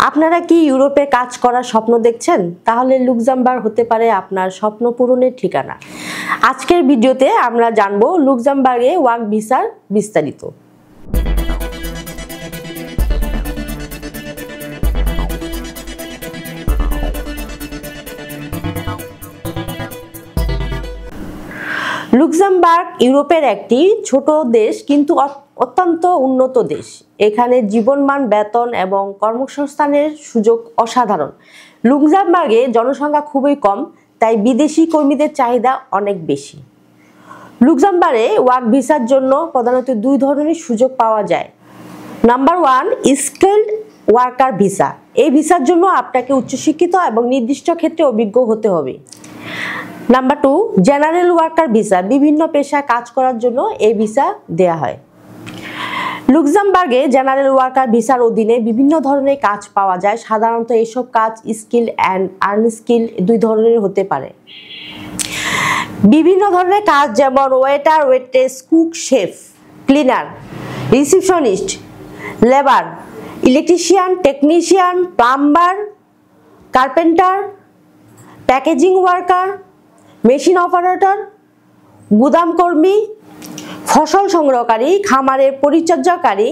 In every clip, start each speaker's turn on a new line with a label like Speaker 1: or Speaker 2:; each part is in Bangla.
Speaker 1: আপনারা কি ইউরোপে কাজ করার স্বপ্ন দেখছেন? তাহলে লুক্সেমবার্গ হতে পারে আপনার স্বপ্ন পূরণের ঠিকানা। আজকের ভিডিওতে আমরা জানবো লুক্সেমবার্গে ওয়ার্ক ভিসার বিস্তারিত। লুক্সেমবার্গ ইউরোপের একটি ছোট দেশ কিন্তু অত্যন্ত উন্নত দেশ। এখানে জীবনমান, বেতন এবং কর্মসংস্থানের সুযোগ অসাধারণ। লুক্সেমবার্গে জনসংখ্যা খুবই কম, তাই বিদেশি কর্মীদের চাহিদা অনেক বেশি। লুক্সেমবার্গে ওয়ার্ক ভিসার জন্য প্রধানত দুই ধরনের সুযোগ পাওয়া যায়। Number 1, skilled worker visa. এই ভিসার জন্য আপনাকে উচ্চশিক্ষিত এবং নির্দিষ্ট ক্ষেত্রে অভিজ্ঞ হতে হবে। Number 2, general worker visa. বিভিন্ন পেশায় কাজ করার জন্য এই ভিসা দেয়া হয়। লুক্সেমবার্গে জেনারেল ওয়ার্কার ভিসার অধীনে বিভিন্ন ধরনের কাজ পাওয়া যায়। সাধারণত এসব কাজ স্কিল অ্যান্ড আনস্কিল দুই ধরনের হতে পারে। বিভিন্ন ধরনের কাজ যেমন waiter, waitress, cook, chef, cleaner, receptionist, labour, electrician, technician, plumber, carpenter, packaging worker, machine operator, গুদাম কর্মী, ফসল সংগ্রহকারী, খামারের পরিচর্যাকারী,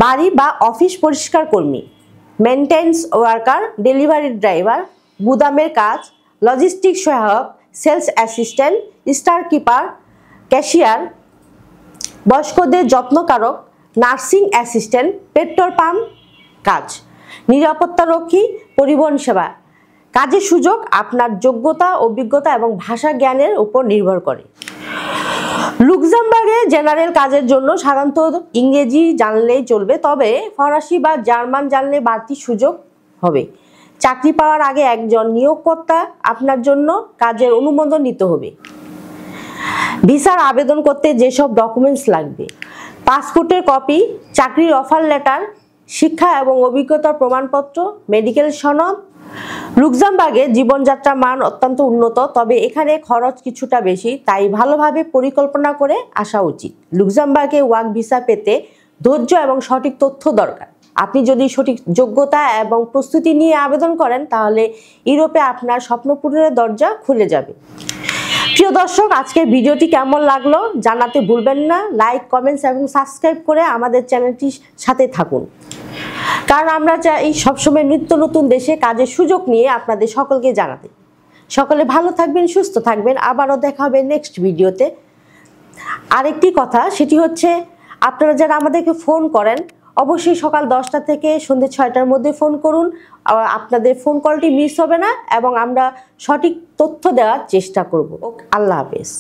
Speaker 1: বাড়ি বা অফিস পরিষ্কার কর্মী, মেইনটেন্যান্স ওয়ার্কার, ডেলিভারি ড্রাইভার, গুদামের কাজ, লজিস্টিক সহায়ক, sales assistant, store keeper, cashier, বয়স্কদের যত্নকারক, নার্সিং অ্যাসিস্ট্যান্ট, পেট্রোল পাম্প কাজ, নিরাপত্তারক্ষী, পরিবহন সেবা। কাজের সুযোগ আপনার যোগ্যতা, অভিজ্ঞতা এবং ভাষা জ্ঞানের উপর নির্ভর করে। লুক্সেমবার্গে জেনারেল কাজের জন্য সাধারণত ইংরেজি জানলেই চলবে, তবে ফরাসি বা জার্মান জানলে বাড়তি সুযোগ হবে। চাকরি পাওয়ার আগে একজন নিয়োগকর্তা আপনার জন্য কাজের অনুমোদন নিতে হবে। ভিসার আবেদন করতে যেসব ডকুমেন্টস লাগবে: পাসপোর্টের কপি, চাকরির অফার লেটার, শিক্ষা এবং অভিজ্ঞতার প্রমাণপত্র, মেডিকেল সনদ। লুক্সেমবার্গে জীবনযাত্রার মান অত্যন্ত উন্নত, তবে এখানে খরচ কিছুটা বেশি, তাই ভালোভাবে পরিকল্পনা করে আসা উচিত। লুক্সেমবার্গে ওয়ার্ক ভিসা পেতে ধৈর্য এবং সঠিক তথ্য দরকার। আপনি যদি সঠিক যোগ্যতা এবং প্রস্তুতি নিয়ে আবেদন করেন, তাহলে ইউরোপে আপনার স্বপ্ন পূরণের দরজা খুলে যাবে। প্রিয় দর্শক, আজকের ভিডিওটি কেমন লাগলো জানাতে ভুলবেন না। লাইক, কমেন্টস এবং সাবস্ক্রাইব করে আমাদের চ্যানেলটির সাথে থাকুন, কারণ আমরা চাই সবসময় নিত্য নতুন দেশে কাজের সুযোগ নিয়ে আপনাদের সকলকে জানাতে। সকলে ভালো থাকবেন, সুস্থ থাকবেন। আবারও দেখা হবে নেক্সট ভিডিওতে। আরেকটি কথা, সেটি হচ্ছে আপনারা যারা আমাদেরকে ফোন করেন, অবশ্যই সকাল 10টা থেকে সন্ধ্যে 6টার মধ্যে ফোন করুন। আপনাদের ফোন কলটি মিস হবে না এবং আমরা সঠিক তথ্য দেওয়ার চেষ্টা করব। আল্লাহ হাফেজ।